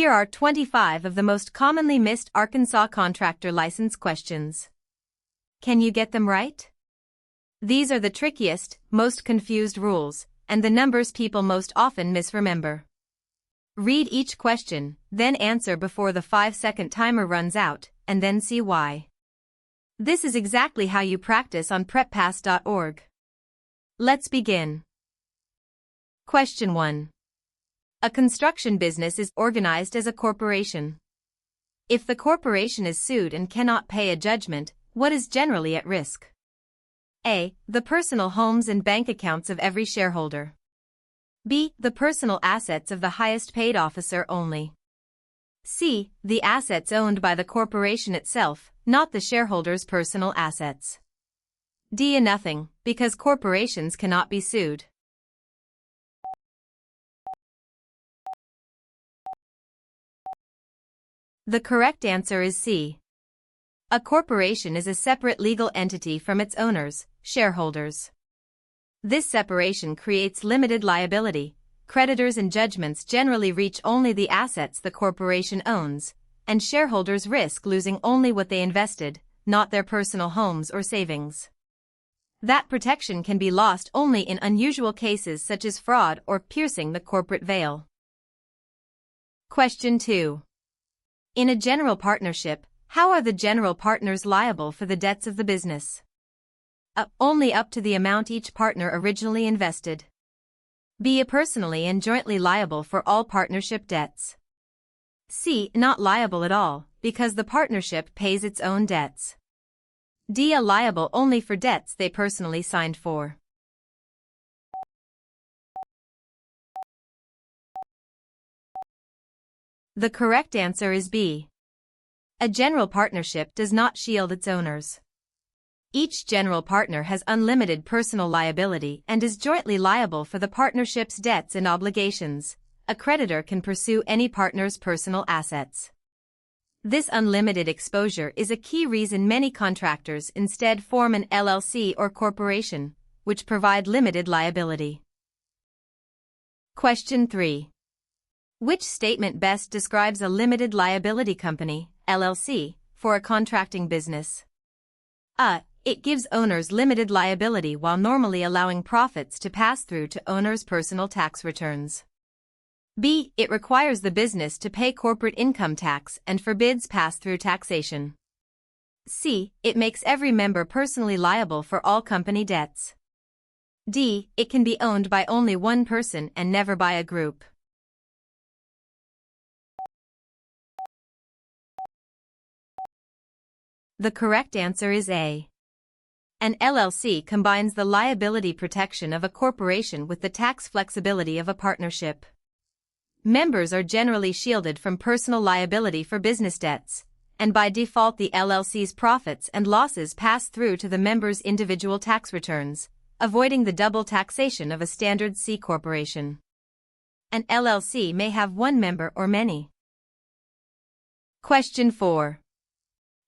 Here are 25 of the most commonly missed Arkansas contractor license questions. Can you get them right? These are the trickiest, most confused rules, and the numbers people most often misremember. Read each question, then answer before the 5-second timer runs out, and then see why. This is exactly how you practice on preppass.org. Let's begin. Question 1. A construction business is organized as a corporation. If the corporation is sued and cannot pay a judgment, what is generally at risk? A. The personal homes and bank accounts of every shareholder. B. The personal assets of the highest paid officer only. C. The assets owned by the corporation itself, not the shareholder's personal assets. D. A nothing, because corporations cannot be sued. The correct answer is C. A corporation is a separate legal entity from its owners, shareholders. This separation creates limited liability. Creditors and judgments generally reach only the assets the corporation owns, and shareholders risk losing only what they invested, not their personal homes or savings. That protection can be lost only in unusual cases such as fraud or piercing the corporate veil. Question 2. In a general partnership, how are the general partners liable for the debts of the business? A. Only up to the amount each partner originally invested. B. Personally and jointly liable for all partnership debts. C. Not liable at all, because the partnership pays its own debts. D. Liable only for debts they personally signed for. The correct answer is B. A general partnership does not shield its owners. Each general partner has unlimited personal liability and is jointly liable for the partnership's debts and obligations. A creditor can pursue any partner's personal assets. This unlimited exposure is a key reason many contractors instead form an LLC or corporation, which provide limited liability. Question 3. Which statement best describes a limited liability company, LLC, for a contracting business? A. It gives owners limited liability while normally allowing profits to pass through to owners' personal tax returns. B. It requires the business to pay corporate income tax and forbids pass-through taxation. C. It makes every member personally liable for all company debts. D. It can be owned by only one person and never by a group. The correct answer is A. An LLC combines the liability protection of a corporation with the tax flexibility of a partnership. Members are generally shielded from personal liability for business debts, and by default the LLC's profits and losses pass through to the members' individual tax returns, avoiding the double taxation of a standard C corporation. An LLC may have one member or many. Question 4.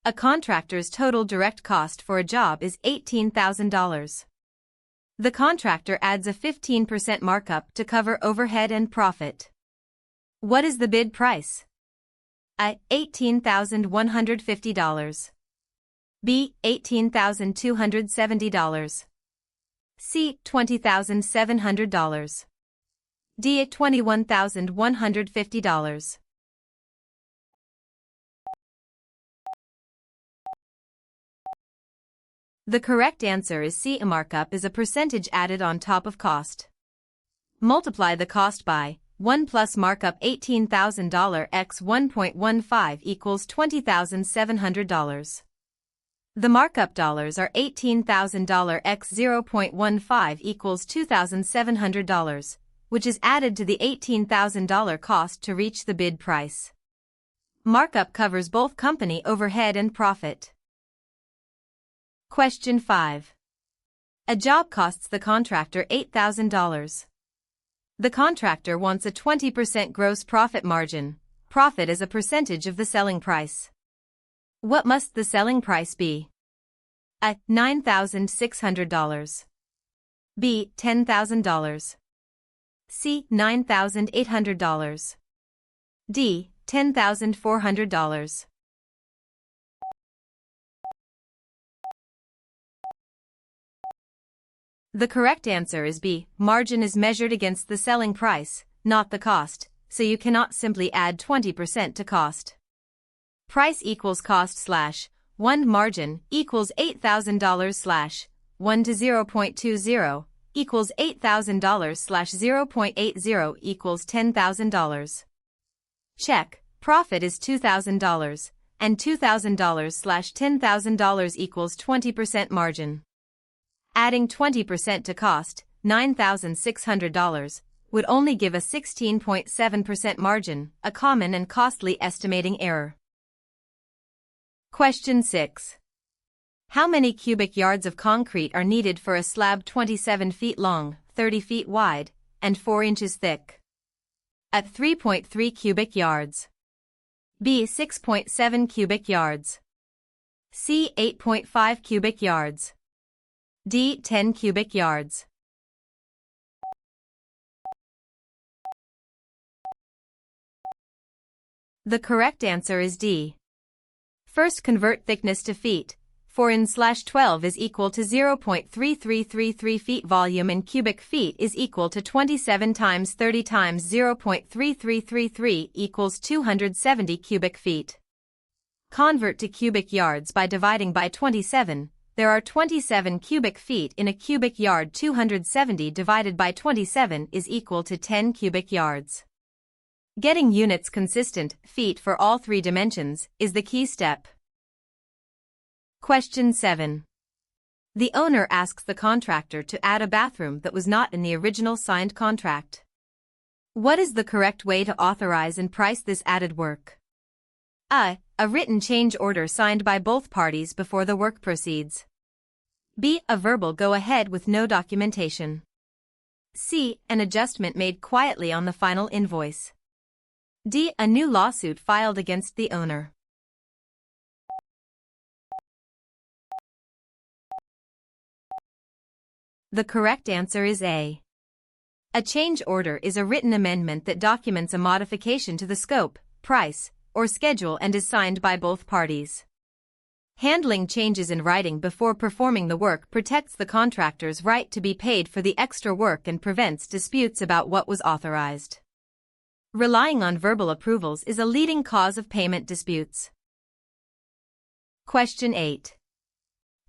A contractor's total direct cost for a job is $18,000. The contractor adds a 15% markup to cover overhead and profit. What is the bid price? A. $18,150. B. $18,270. C. $20,700. D. $21,150. The correct answer is C. A markup is a percentage added on top of cost. Multiply the cost by 1 plus markup $18,000 x 1.15 equals $20,700. The markup dollars are $18,000 x 0.15 equals $2,700, which is added to the $18,000 cost to reach the bid price. Markup covers both company overhead and profit. Question 5. A job costs the contractor $8,000. The contractor wants a 20% gross profit margin, profit as a percentage of the selling price. What must the selling price be? A. $9,600. B. $10,000. C. $9,800. D. $10,400. The correct answer is B. Margin is measured against the selling price, not the cost, so you cannot simply add 20% to cost. Price equals cost slash 1 margin equals $8,000 slash 1 to 0.20 equals $8,000 slash 0.80 equals $10,000. Check. Profit is $2,000, and $2,000 slash $10,000 equals 20% margin. Adding 20% to cost, $9,600, would only give a 16.7% margin, a common and costly estimating error. Question 6. How many cubic yards of concrete are needed for a slab 27 feet long, 30 feet wide, and 4 inches thick? At 3.3 cubic yards. B. 6.7 cubic yards. C. 8.5 cubic yards. D. 10 cubic yards. The correct answer is D. First, convert thickness to feet. 4 in/12 is equal to 0.3333 feet. Volume in cubic feet is equal to 27 times 30 times 0.3333 equals 270 cubic feet. Convert to cubic yards by dividing by 27. There are 27 cubic feet in a cubic yard. 270 divided by 27 is equal to 10 cubic yards. Getting units consistent, feet for all three dimensions, is the key step. Question 7. The owner asks the contractor to add a bathroom that was not in the original signed contract. What is the correct way to authorize and price this added work? A. A written change order signed by both parties before the work proceeds. B. A verbal go-ahead with no documentation. C. An adjustment made quietly on the final invoice. D. A new lawsuit filed against the owner. The correct answer is A. A change order is a written amendment that documents a modification to the scope, price, or schedule and is signed by both parties. Handling changes in writing before performing the work protects the contractor's right to be paid for the extra work and prevents disputes about what was authorized. Relying on verbal approvals is a leading cause of payment disputes. Question 8.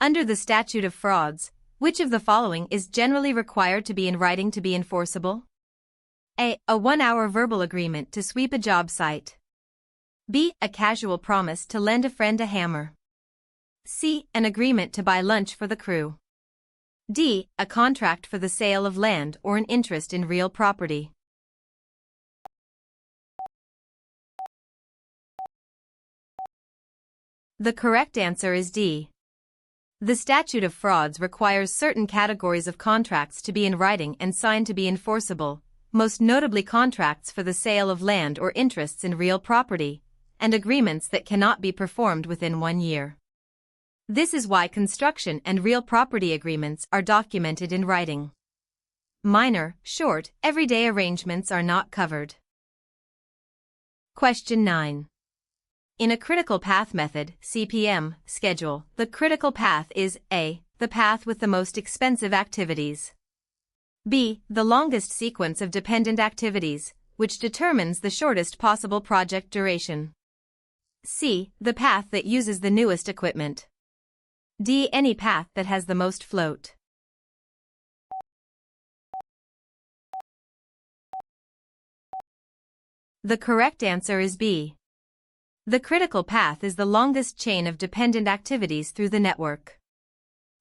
Under the statute of frauds, which of the following is generally required to be in writing to be enforceable? A. A 1-hour verbal agreement to sweep a job site. B. A casual promise to lend a friend a hammer. C. An agreement to buy lunch for the crew. D. A contract for the sale of land or an interest in real property. The correct answer is D. The statute of frauds requires certain categories of contracts to be in writing and signed to be enforceable, most notably contracts for the sale of land or interests in real property, and agreements that cannot be performed within 1 year. This is why construction and real property agreements are documented in writing. Minor, short, everyday arrangements are not covered. Question 9. In a critical path method, CPM, schedule, the critical path is A. The path with the most expensive activities. B. The longest sequence of dependent activities, which determines the shortest possible project duration. C. The path that uses the newest equipment. D. Any path that has the most float. The correct answer is B. The critical path is the longest chain of dependent activities through the network.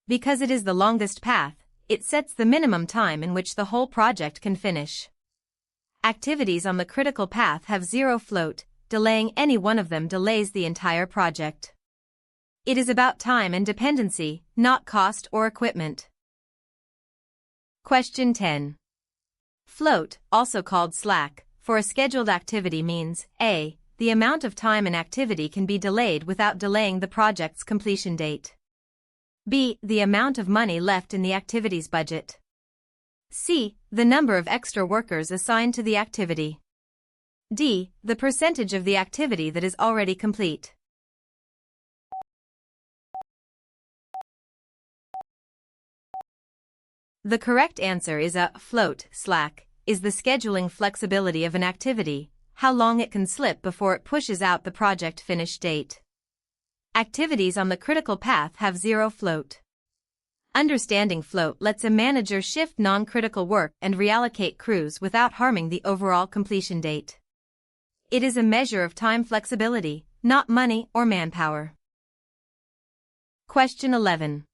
Because it is the longest path, it sets the minimum time in which the whole project can finish. Activities on the critical path have zero float, delaying any one of them delays the entire project. It is about time and dependency, not cost or equipment. Question 10. Float, also called slack, for a scheduled activity means A. The amount of time an activity can be delayed without delaying the project's completion date. B. The amount of money left in the activity's budget. C. The number of extra workers assigned to the activity. D. The percentage of the activity that is already complete. The correct answer is a float. Slack is the scheduling flexibility of an activity, how long it can slip before it pushes out the project finish date. Activities on the critical path have zero float. Understanding float lets a manager shift non-critical work and reallocate crews without harming the overall completion date. It is a measure of time flexibility, not money or manpower. Question 11.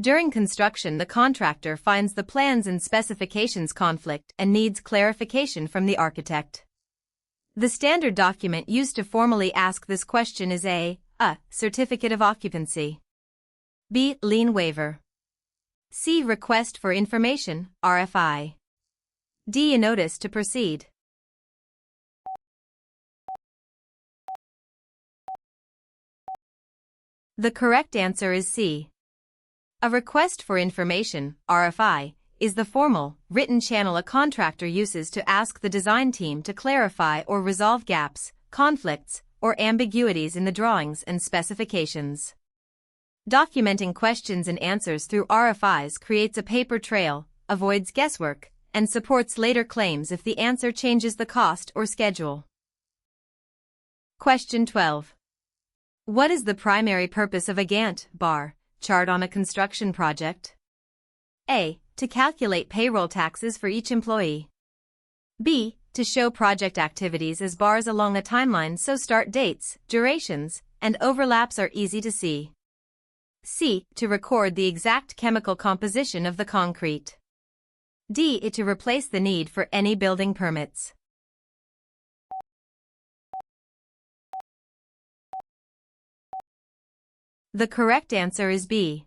During construction, the contractor finds the plans and specifications conflict and needs clarification from the architect. The standard document used to formally ask this question is A. Certificate of occupancy. B. Lien waiver. C. Request for information, RFI. D. A notice to proceed. The correct answer is C. A request for information, RFI, is the formal, written channel a contractor uses to ask the design team to clarify or resolve gaps, conflicts, or ambiguities in the drawings and specifications. Documenting questions and answers through RFIs creates a paper trail, avoids guesswork, and supports later claims if the answer changes the cost or schedule. Question 12. What is the primary purpose of a Gantt bar chart on a construction project? A. To calculate payroll taxes for each employee. B. To show project activities as bars along a timeline so start dates, durations, and overlaps are easy to see. C. To record the exact chemical composition of the concrete. D. To replace the need for any building permits. The correct answer is B.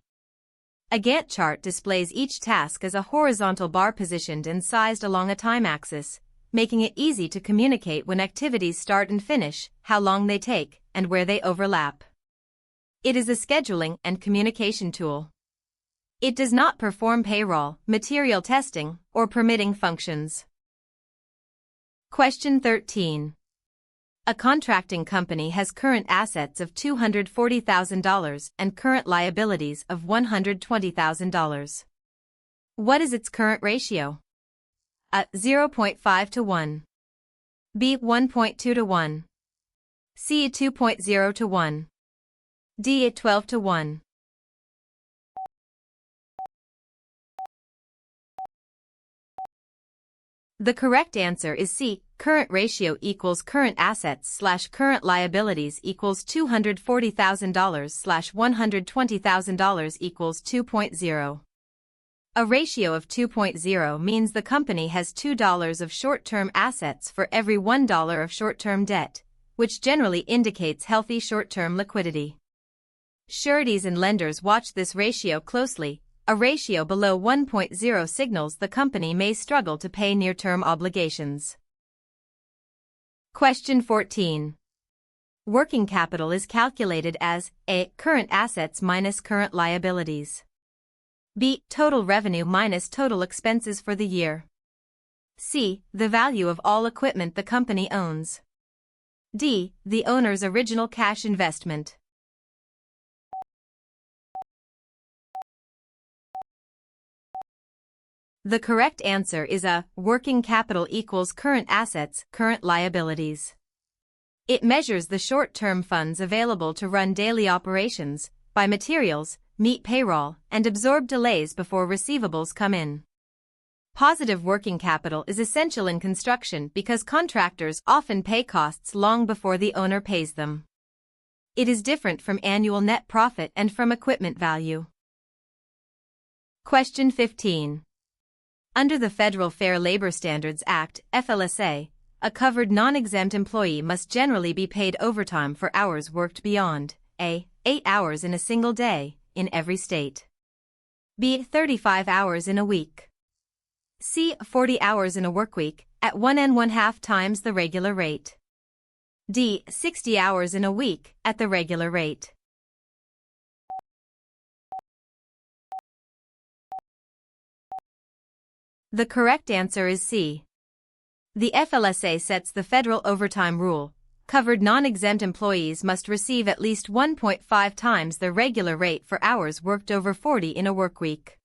A Gantt chart displays each task as a horizontal bar positioned and sized along a time axis, making it easy to communicate when activities start and finish, how long they take, and where they overlap. It is a scheduling and communication tool. It does not perform payroll, material testing, or permitting functions. Question 13. A contracting company has current assets of $240,000 and current liabilities of $120,000. What is its current ratio? A. 0.5 to 1. B. 1.2 to 1. C. 2.0 to 1. D. 12 to 1. The correct answer is C. Current ratio equals current assets slash current liabilities equals $240,000 slash $120,000 equals 2.0. A ratio of 2.0 means the company has $2 of short-term assets for every $1 of short-term debt, which generally indicates healthy short-term liquidity. Sureties and lenders watch this ratio closely. A ratio below 1.0 signals the company may struggle to pay near-term obligations. Question 14. Working capital is calculated as A. Current assets minus current liabilities. B. Total revenue minus total expenses for the year. C. The value of all equipment the company owns. D. The owner's original cash investment. The correct answer is A. Working capital equals current assets, current liabilities. It measures the short-term funds available to run daily operations, buy materials, meet payroll, and absorb delays before receivables come in. Positive working capital is essential in construction because contractors often pay costs long before the owner pays them. It is different from annual net profit and from equipment value. Question 15. Under the Federal Fair Labor Standards Act, FLSA, a covered non-exempt employee must generally be paid overtime for hours worked beyond A. 8 hours in a single day, in every state. B. 35 hours in a week. C. 40 hours in a workweek, at 1.5 times the regular rate. D. 60 hours in a week, at the regular rate. The correct answer is C. The FLSA sets the federal overtime rule. Covered non-exempt employees must receive at least 1.5 times their regular rate for hours worked over 40 in a workweek.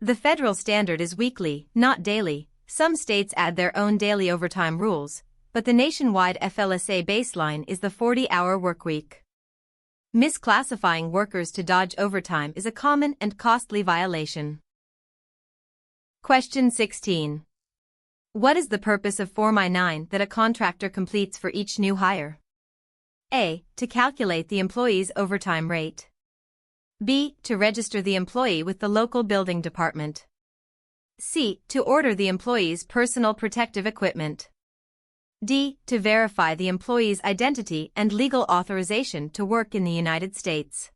The federal standard is weekly, not daily. Some states add their own daily overtime rules, but the nationwide FLSA baseline is the 40-hour workweek. Misclassifying workers to dodge overtime is a common and costly violation. Question 16. What is the purpose of Form I-9 that a contractor completes for each new hire? A. To calculate the employee's overtime rate. B. To register the employee with the local building department. C. To order the employee's personal protective equipment. D. To verify the employee's identity and legal authorization to work in the United States.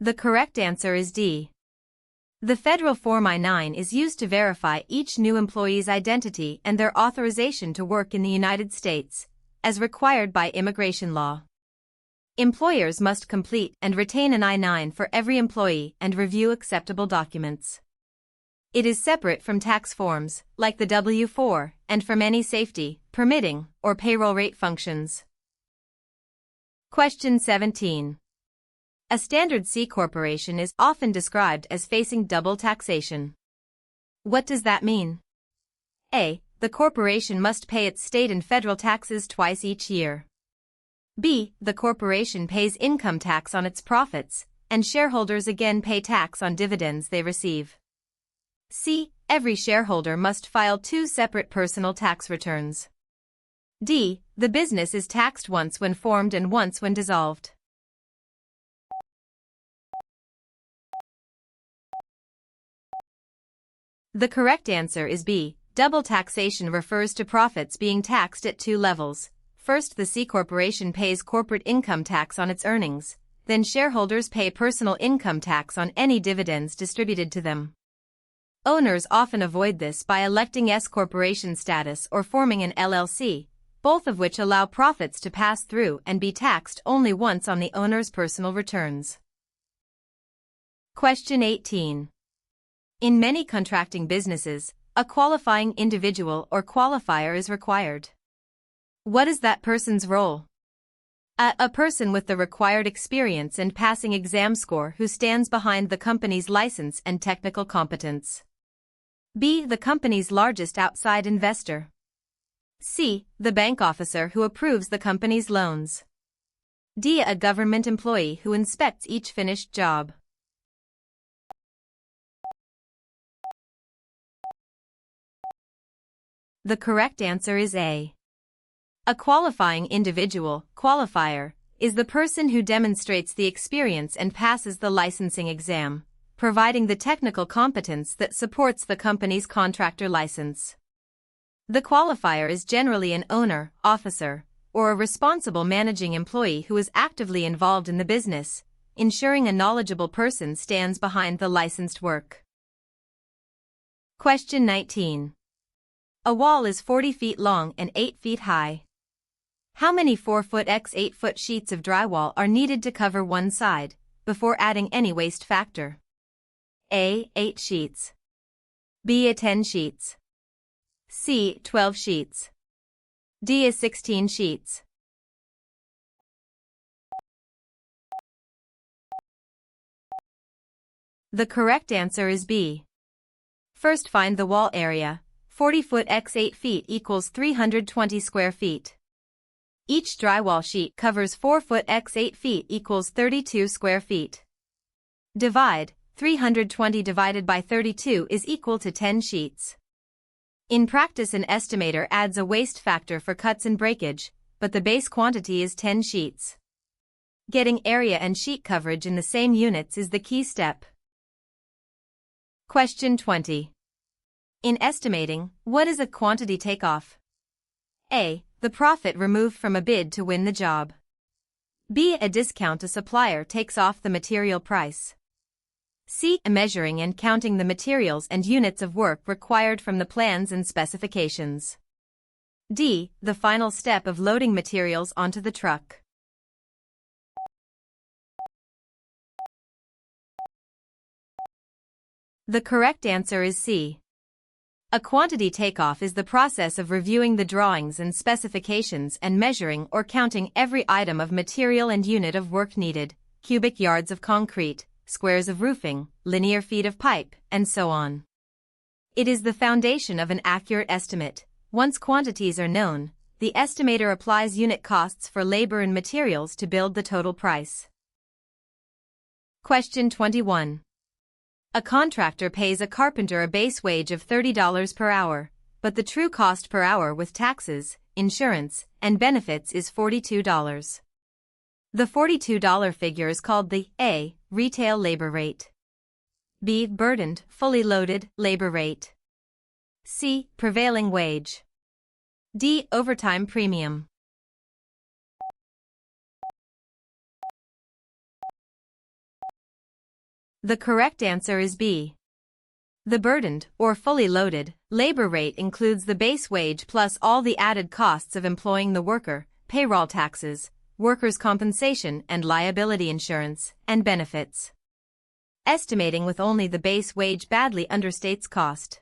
The correct answer is D. The federal Form I-9 is used to verify each new employee's identity and their authorization to work in the United States, as required by immigration law. Employers must complete and retain an I-9 for every employee and review acceptable documents. It is separate from tax forms, like the W-4, and from any safety, permitting, or payroll rate functions. Question 17. A standard C corporation is often described as facing double taxation. What does that mean? A. The corporation must pay its state and federal taxes twice each year. B. The corporation pays income tax on its profits, and shareholders again pay tax on dividends they receive. C. Every shareholder must file 2 separate personal tax returns. D. The business is taxed once when formed and once when dissolved. The correct answer is B. Double taxation refers to profits being taxed at 2 levels. First, the C corporation pays corporate income tax on its earnings, then shareholders pay personal income tax on any dividends distributed to them. Owners often avoid this by electing S corporation status or forming an LLC, both of which allow profits to pass through and be taxed only once on the owner's personal returns. Question 18. In many contracting businesses, a qualifying individual or qualifier is required. What is that person's role? A person with the required experience and passing exam score who stands behind the company's license and technical competence. B. The company's largest outside investor. C. The bank officer who approves the company's loans. D. A government employee who inspects each finished job. The correct answer is A. A qualifying individual, qualifier, is the person who demonstrates the experience and passes the licensing exam, providing the technical competence that supports the company's contractor license. The qualifier is generally an owner, officer, or a responsible managing employee who is actively involved in the business, ensuring a knowledgeable person stands behind the licensed work. Question 19. A wall is 40 feet long and 8 feet high. How many 4-foot x 8-foot sheets of drywall are needed to cover one side, before adding any waste factor? A. 8 sheets. B. 10 sheets. C. 12 sheets. D. 16 sheets. The correct answer is B. First, find the wall area. 40 foot x 8 feet equals 320 square feet. Each drywall sheet covers 4 foot x 8 feet equals 32 square feet. Divide, 320 divided by 32 is equal to 10 sheets. In practice, an estimator adds a waste factor for cuts and breakage, but the base quantity is 10 sheets. Getting area and sheet coverage in the same units is the key step. Question 20. In estimating, what is a quantity takeoff? A. The profit removed from a bid to win the job. B. A discount a supplier takes off the material price. C. Measuring and counting the materials and units of work required from the plans and specifications. D. The final step of loading materials onto the truck. The correct answer is C. A quantity takeoff is the process of reviewing the drawings and specifications and measuring or counting every item of material and unit of work needed, cubic yards of concrete, squares of roofing, linear feet of pipe, and so on. It is the foundation of an accurate estimate. Once quantities are known, the estimator applies unit costs for labor and materials to build the total price. Question 21. A contractor pays a carpenter a base wage of $30 per hour, but the true cost per hour with taxes, insurance, and benefits is $42. The $42 figure is called the A. Retail labor rate, B. Burdened, fully loaded, labor rate, C. Prevailing wage, D. Overtime premium. The correct answer is B. The burdened, or fully loaded, labor rate includes the base wage plus all the added costs of employing the worker, payroll taxes, workers' compensation and liability insurance, and benefits. Estimating with only the base wage badly understates cost.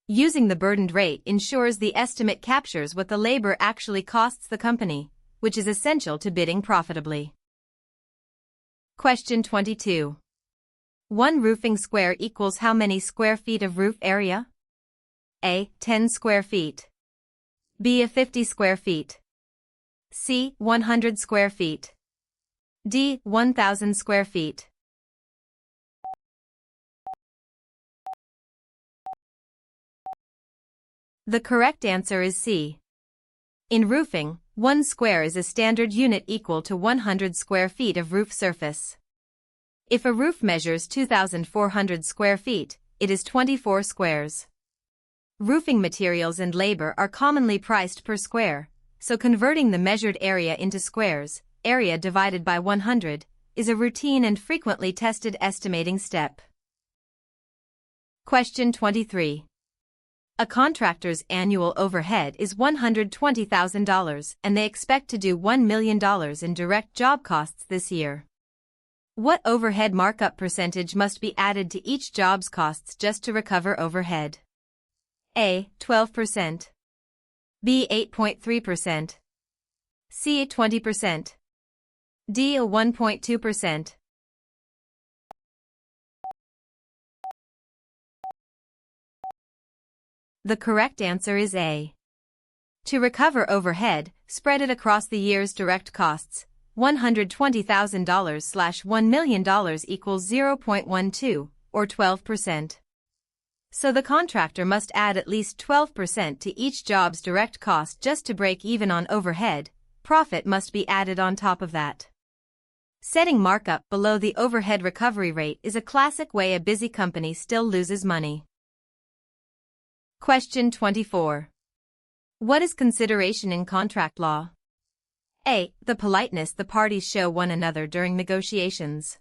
Using the burdened rate ensures the estimate captures what the labor actually costs the company, which is essential to bidding profitably. Question 22. One roofing square equals how many square feet of roof area? A. 10 square feet. B. 50 square feet. C. 100 square feet. D. 1,000 square feet. The correct answer is C. In roofing, 1 square is a standard unit equal to 100 square feet of roof surface. If a roof measures 2,400 square feet, it is 24 squares. Roofing materials and labor are commonly priced per square, so converting the measured area into squares, area divided by 100, is a routine and frequently tested estimating step. Question 23. A contractor's annual overhead is $120,000 and they expect to do $1 million in direct job costs this year. What overhead markup percentage must be added to each job's costs just to recover overhead? A. 12%. B. 8.3%. C. 20%. D. 1.2%. The correct answer is A. To recover overhead, spread it across the year's direct costs. $120,000/$1 million equals 0.12, or 12%. So the contractor must add at least 12% to each job's direct cost just to break even on overhead. Profit must be added on top of that. Setting markup below the overhead recovery rate is a classic way a busy company still loses money. Question 24. What is consideration in contract law? A. The politeness the parties show one another during negotiations.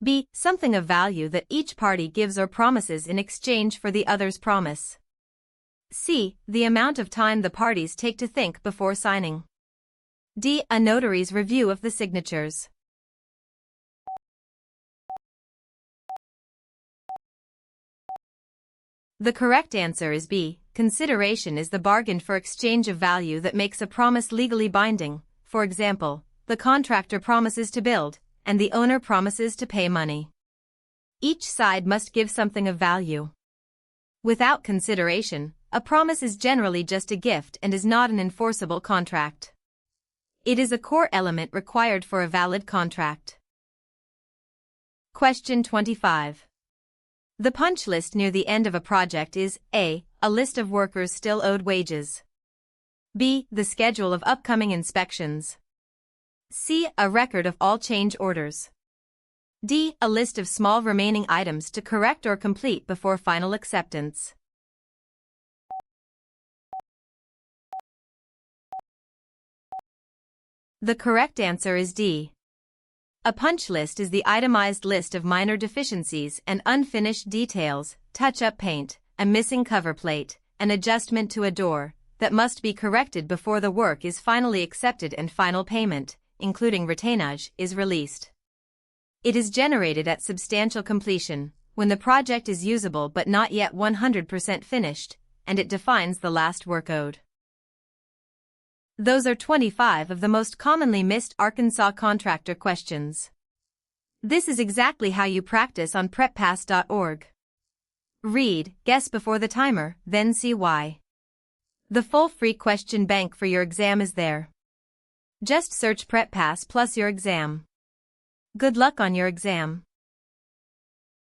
B. Something of value that each party gives or promises in exchange for the other's promise. C. The amount of time the parties take to think before signing. D. A notary's review of the signatures. The correct answer is B. Consideration is the bargain for exchange of value that makes a promise legally binding. For example, the contractor promises to build, and the owner promises to pay money. Each side must give something of value. Without consideration, a promise is generally just a gift and is not an enforceable contract. It is a core element required for a valid contract. Question 25. The punch list near the end of a project is A. A list of workers still owed wages. B. The schedule of upcoming inspections. C. A record of all change orders. D. A list of small remaining items to correct or complete before final acceptance. The correct answer is D. A punch list is the itemized list of minor deficiencies and unfinished details, touch-up paint, a missing cover plate, an adjustment to a door, that must be corrected before the work is finally accepted and final payment, including retainage, is released. It is generated at substantial completion, when the project is usable but not yet 100% finished, and it defines the last work ode. Those are 25 of the most commonly missed Arkansas contractor questions. This is exactly how you practice on preppass.org. Read, guess before the timer, then see why. The full free question bank for your exam is there. Just search PrepPass plus your exam. Good luck on your exam.